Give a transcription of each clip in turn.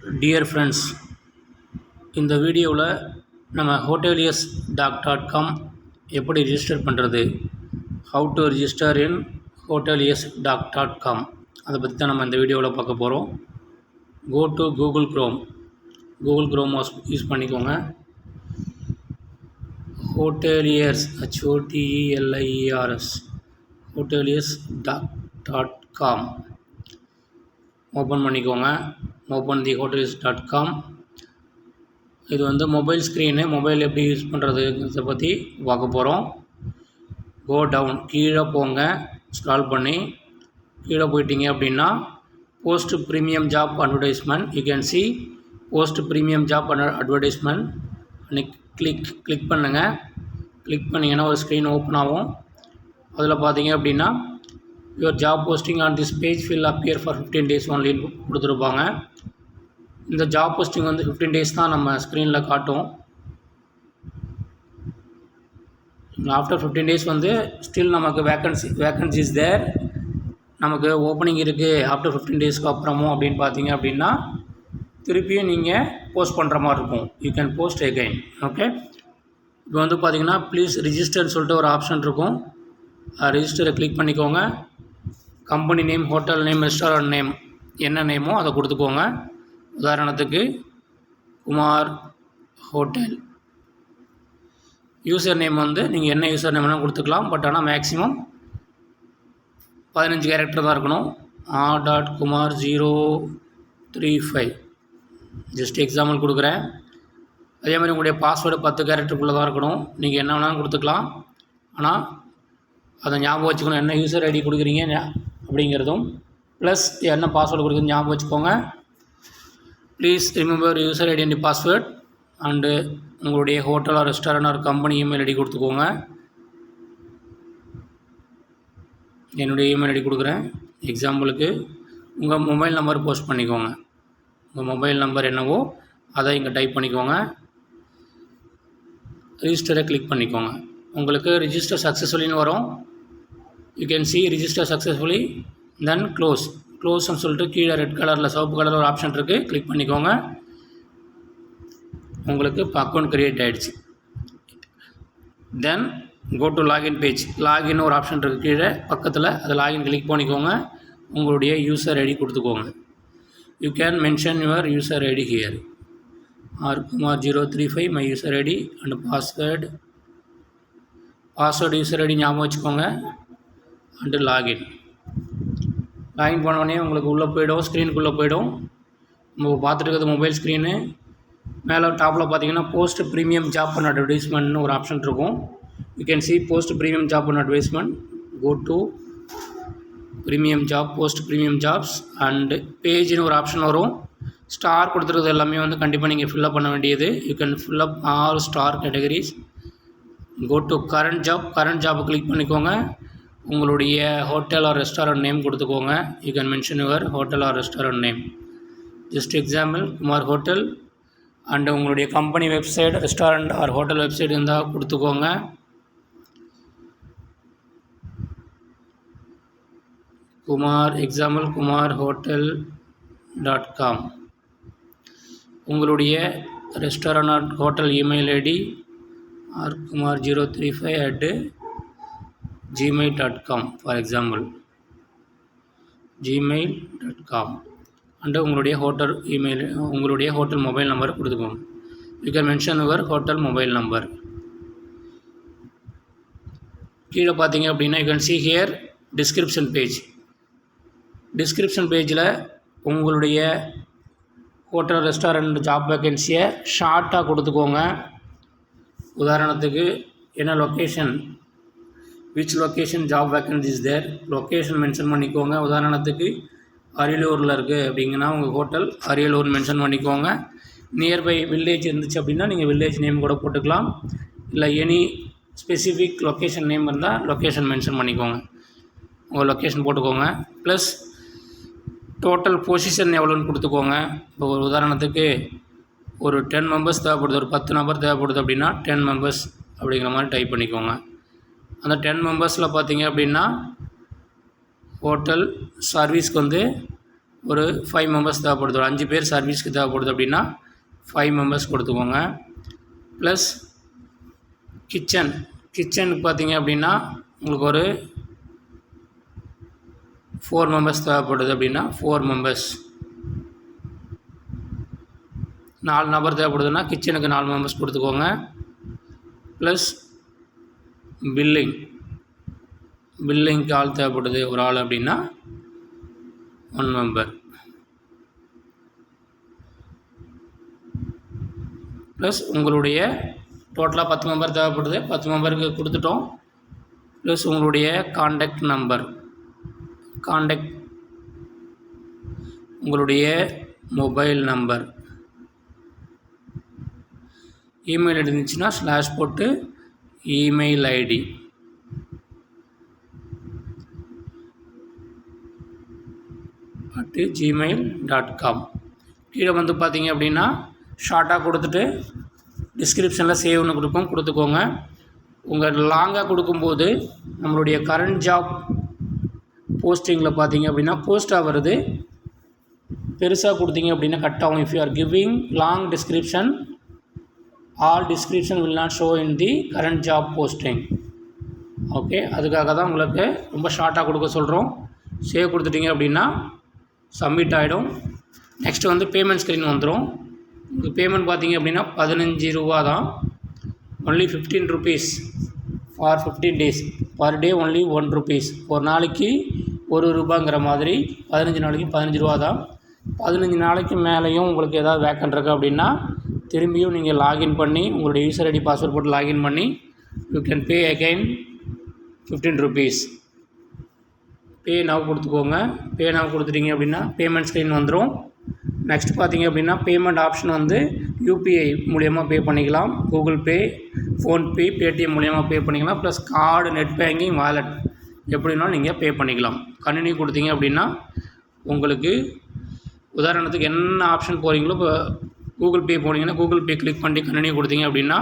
Dear friends, இந்த வீடியோவில் நம்ம hoteliers.com எப்படி ரிஜிஸ்டர் பண்ணுறது, how to register in hoteliers.com அதை பற்றி தான் நம்ம இந்த வீடியோவில் பார்க்க போகிறோம். Go to Google Chrome use பண்ணிக்கோங்க. hoteliers HOTELIERS hoteliers.com ஓப்பன் பண்ணிக்கோங்க. Open the hoteliers.com. இது வந்து மொபைல் ஸ்க்ரீனு, மொபைல் எப்படி யூஸ் பண்ணுறதுங்கிறத பற்றி பார்க்க போகிறோம். கோ டவுன், கீழே போங்க. ஸ்க்ரால் பண்ணி கீழே போயிட்டீங்க அப்படின்னா post premium job advertisement, you can see post premium job advertisement. Click பண்ணுங்கள். கிளிக் பண்ணிங்கன்னா ஒரு ஸ்க்ரீன் ஓப்பன் ஆகும். அதில் பார்த்தீங்க அப்படின்னா your job posting on this page will appear for 15 days ஒன்லின்னு கொடுத்துருப்பாங்க. இந்த ஜாப் போஸ்டிங் வந்து 15 days தான் நம்ம ஸ்க்ரீனில் காட்டும். ஆஃப்டர் 15 days வந்து ஸ்டில் நமக்கு வேக்கன்சிஸ் தேர், நமக்கு ஓப்பனிங் இருக்குது ஆஃப்டர் 15 daysக்கு அப்புறமும் அப்படின்னு பார்த்தீங்க அப்படின்னா திருப்பியும் நீங்கள் போஸ்ட் பண்ணுற மாதிரி இருக்கும். You can post again. Okay, இப்போ வந்து பார்த்தீங்கன்னா ப்ளீஸ் ரிஜிஸ்டர்னு சொல்லிட்டு ஒரு ஆப்ஷன் இருக்கும். ரிஜிஸ்டரை கிளிக் பண்ணிக்கோங்க. Company name, hotel name, restaurant name என்ன நேமோ அதை கொடுத்துக்கோங்க. உதாரணத்துக்கு குமார் ஹோட்டல். யூசர் நேம் வந்து நீங்கள் என்ன யூசர் நேம்லாம் கொடுத்துக்கலாம். பட் ஆனால் மேக்ஸிமம் 15 கேரக்டர் தான் இருக்கணும். r.kumar035 ஜஸ்ட் எக்ஸாம்பிள் கொடுக்குறேன். அதே மாதிரி உங்களுடைய பாஸ்வேர்டு 10 கேரக்டருக்குள்ளே தான் இருக்கணும். நீங்கள் என்ன வேணாலும் கொடுத்துக்கலாம். ஆனால் அதை ஞாபகம் வச்சுக்கணும், என்ன யூசர் ஐடி கொடுக்குறீங்க அப்படிங்கிறதும் ப்ளஸ் என்ன பாஸ்வேர்டு கொடுக்குறது ஞாபகம் வச்சுக்கோங்க. Please remember user ID and password. And உங்களுடைய hotel or restaurant or company email ID கொடுத்துக்கோங்க. என்னுடைய இமெயில் ஐடி கொடுக்குறேன். எக்ஸாம்பிளுக்கு உங்கள் மொபைல் நம்பர் போஸ்ட் பண்ணிக்கோங்க. உங்கள் மொபைல் நம்பர் என்னவோ அதை இங்கே டைப் பண்ணிக்கோங்க. ரிஜிஸ்டரை கிளிக் பண்ணிக்கோங்க. உங்களுக்கு ரிஜிஸ்டர் சக்ஸஸ்ஃபுல்லின்னு வரும். You can see register successfully, then க்ளோஸ்ன்னு சொல்லிட்டு கீழே ரெட் கலரில் சிவப்பு கலரில் ஒரு ஆப்ஷன் இருக்குது. கிளிக் பண்ணிக்கோங்க. உங்களுக்கு இப்போ அக்கௌண்ட் க்ரியேட் ஆகிடுச்சு. Then go to login page. Login ஒரு ஆப்ஷன் இருக்குது கீழே பக்கத்தில், அது லாகின் கிளிக் பண்ணிக்கோங்க. உங்களுடைய யூசர் ஐடி கொடுத்துக்கோங்க. You can mention your user ID here. r.kumar035 my user ID and password user ID ஞாபகம் வச்சுக்கோங்க. அண்டு லாகின் பண்ணோடனே உங்களுக்கு உள்ளே போய்டும், ஸ்க்ரீனுக்குள்ளே போய்டும். நம்ம பார்த்துட்டு இருக்கிறது மொபைல் ஸ்க்ரீனு. மேலே டாப்பில் பார்த்தீங்கன்னா போஸ்ட் ப்ரீமியம் ஜாப் அண்ட் அட்வர்டைஸ்மெண்ட்னு ஒரு ஆப்ஷன் இருக்கும். You can see post premium job and advertisement. Go to premium job, post premium jobs and பேஜ்னு ஒரு ஆப்ஷன் வரும். ஸ்டார் கொடுத்துருக்கிறது எல்லாமே வந்து கண்டிப்பாக நீங்கள் ஃபில்லப் பண்ண வேண்டியது. You can fill up all star categories. Go to current job click பண்ணிக்கோங்க. உங்களுடைய ஹோட்டல் ஆர் ரெஸ்டாரண்ட் நேம் கொடுத்துக்கோங்க. You can mention your hotel or restaurant name. Just example Kumar hotel. And உங்களுடைய company website, restaurant R hotel website இருந்தால் கொடுத்துக்கோங்க. Example Kumar ஹோட்டல்.com. உங்களுடைய ரெஸ்டாரண்ட் R ஹோட்டல் email ID r.kumar035@gmail.com for example gmail.com. And உங்களுடைய hotel mobile number கொடுத்துக்கோங்க. You can mention your hotel mobile number. கீழே பார்த்தீங்க அப்படின்னா you can see here description பேஜில் உங்களுடைய ஹோட்டல் ரெஸ்டாரண்ட் ஜாப் வேக்கன்சியை ஷார்ட்டாக கொடுத்துக்கோங்க. உதாரணத்துக்கு என்ன location, which location job vacancy is there, location mention பண்ணிக்கோங்க. உதாரணத்துக்கு அரியலூரில் இருக்குது அப்படிங்கன்னா உங்கள் ஹோட்டல் அரியலூர் மென்ஷன் பண்ணிக்கோங்க. நியர்பை வில்லேஜ் இருந்துச்சு அப்படின்னா நீங்கள் வில்லேஜ் நேம் கூட போட்டுக்கலாம். இல்லை எனி ஸ்பெசிஃபிக் லொக்கேஷன் நேம் இருந்தால் லொக்கேஷன் மென்ஷன் பண்ணிக்கோங்க. உங்கள் லொக்கேஷன் போட்டுக்கோங்க. ப்ளஸ் டோட்டல் பொசிஷன் எவ்வளோன்னு கொடுத்துக்கோங்க. இப்போ ஒரு உதாரணத்துக்கு ஒரு 10 மெம்பர்ஸ் தேவைப்படுது, ஒரு 10 நபர் தேவைப்படுது அப்படின்னா 10 மெம்பர்ஸ் அப்படிங்கிற மாதிரி டைப் பண்ணிக்கோங்க. அந்த 10 மெம்பர்ஸில் பார்த்தீங்க அப்படின்னா ஹோட்டல் சர்வீஸ்க்கு வந்து ஒரு 5 மெம்பர்ஸ் தேவைப்படுது, ஒரு 5 பேர் சர்வீஸ்க்கு தேவைப்படுது அப்படின்னா 5 மெம்பர்ஸ் கொடுத்துக்கோங்க. ப்ளஸ் கிச்சனுக்கு பார்த்தீங்க அப்படின்னா உங்களுக்கு ஒரு 4 மெம்பர்ஸ் தேவைப்படுது அப்படின்னா 4 மெம்பர்ஸ். 4 நபர் தேவைப்படுதுன்னா கிச்சனுக்கு 4 மெம்பர்ஸ் கொடுத்துக்கோங்க. ப்ளஸ் பில்லிங்க்கு ஆள் தேவைப்படுது ஒரு ஆள் அப்படின்னா 1 மெம்பர். ப்ளஸ் உங்களுடைய டோட்டலாக 10 மெம்பர் தேவைப்படுது, 10 மெம்பருக்கு கொடுத்துட்டோம். ப்ளஸ் உங்களுடைய காண்டாக்ட் நம்பர், உங்களுடைய மொபைல் நம்பர், இமெயில் ஐடி இருந்துச்சுன்னா ஸ்லாஷ் போட்டு இமெயில் ஐடி, @gmail.com. கீழே வந்து பார்த்தீங்க அப்படின்னா ஷார்ட்டாக கொடுத்துட்டு டிஸ்கிரிப்ஷனில் சேவ்னு கொடுத்துக்கோங்க. உங்கள் லாங்காக கொடுக்கும்போது நம்மளுடைய கரண்ட் ஜாப் போஸ்டிங்கில் பார்த்தீங்க அப்படின்னா போஸ்ட்டாக வருது. பெருசாக கொடுத்தீங்க அப்படின்னா கட் ஆகும். If you are giving long description, all description will not show in the current job posting. Okay, அதுக்காக தான் உங்களுக்கு ரொம்ப ஷார்ட்டாக கொடுக்க சொல்கிறோம். சேவ் கொடுத்துட்டிங்க அப்படின்னா சப்மிட் ஆகிடும். நெக்ஸ்ட்டு வந்து பேமெண்ட் ஸ்க்ரீன் வந்துடும். உங்கள் பேமெண்ட் பார்த்தீங்க அப்படின்னா 15 ரூபா தான். Only 15 rupees for 15 days. Per day only 1 rupees. ஒரு நாளைக்கு 1 ரூபாங்கிற மாதிரி 15 நாளைக்கு 15 ரூபா தான். 15 நாளைக்கு மேலேயும் உங்களுக்கு ஏதாவது வேக்கன்ட் இருக்குது அப்படின்னா திரும்பியும் நீங்கள் லாகின் பண்ணி உங்களுடைய யூசர் ஐடி பாஸ்வேர்ட் போட்டு லாகின் பண்ணி you can pay again 15 rupees. Pay now கொடுத்துக்கோங்க. பே நவ் கொடுத்துட்டிங்க அப்படின்னா பேமெண்ட் ஸ்க்ரீன் வந்துடும். நெக்ஸ்ட் பார்த்தீங்க அப்படின்னா பேமெண்ட் ஆப்ஷன் வந்து யூபிஐ மூலிமா பே பண்ணிக்கலாம். கூகுள் பே, ஃபோன்பே, பேடிஎம் மூலிமா பே பண்ணிக்கலாம். Plus card, net banking, wallet எப்படினாலும் நீங்கள் பே பண்ணிக்கலாம். கண்டினியூ கொடுத்தீங்க அப்படின்னா உங்களுக்கு உதாரணத்துக்கு என்ன ஆப்ஷன் போகிறீங்களோ, இப்போ கூகுள் பே போனீங்கன்னா கூகுள் பே கிளிக் பண்ணி கண்டினியூ கொடுத்தீங்க அப்படின்னா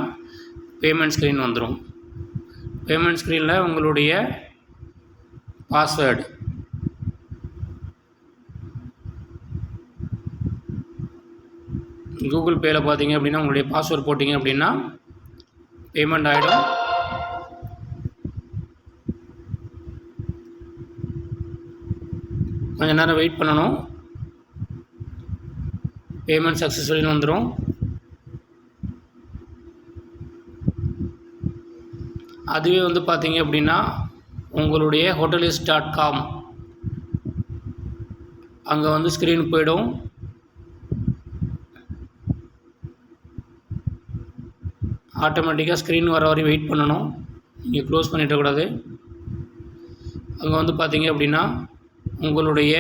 பேமெண்ட் ஸ்க்ரீன் வந்துடும். பேமெண்ட் ஸ்க்ரீனில் உங்களுடைய பாஸ்வேர்டு, கூகுள் பேயில் பார்த்தீங்க அப்படின்னா உங்களுடைய பாஸ்வேர்டு போட்டிங்க அப்படின்னா பேமெண்ட் ஆகிடும். கொஞ்சம் நேரம் வெயிட் பண்ணணும். பேமெண்ட் சக்ஸஸ்ஃபுல்னு வந்துடும். அதுவே வந்து பார்த்தீங்க அப்படின்னா உங்களுடைய hotelists.com அங்கே வந்து ஸ்க்ரீன் போயிடும். ஆட்டோமேட்டிக்காக ஸ்க்ரீன் வர வரையும் வெயிட் பண்ணணும். நீங்கள் க்ளோஸ் பண்ணிடக்கூடாது. அங்கே வந்து பார்த்தீங்க அப்படின்னா உங்களுடைய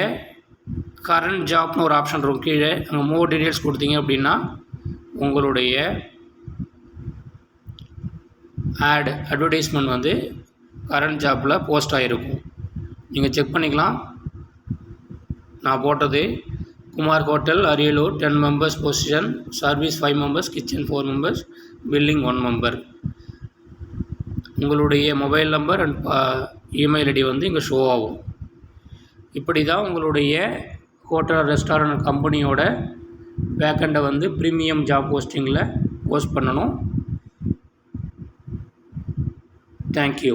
கரண்ட் ஜாப்னு ஒரு ஆப்ஷன் இருக்கும் கீழே. அங்கே மோர் டீட்டெயில்ஸ் கொடுத்தீங்க அப்படின்னா உங்களுடைய அட்வர்டைஸ்மெண்ட் வந்து கரண்ட் ஜாப்பில் போஸ்ட் ஆகிருக்கும். நீங்கள் செக் பண்ணிக்கலாம். நான் போட்டது Kumar hotel Ariyalur 10 members position, service 5 members, kitchen 4 members, billing 1 member. உங்களுடைய mobile number and email ID வந்து இங்கே ஷோ ஆகும். இப்படி தான் உங்களுடைய ஹோட்டல், ரெஸ்டாரண்ட் கம்பெனியோட வேக்கண்ட்டை வந்து ப்ரீமியம் ஜாப் போஸ்டிங்கில் போஸ்ட் பண்ணணும். தேங்க்யூ.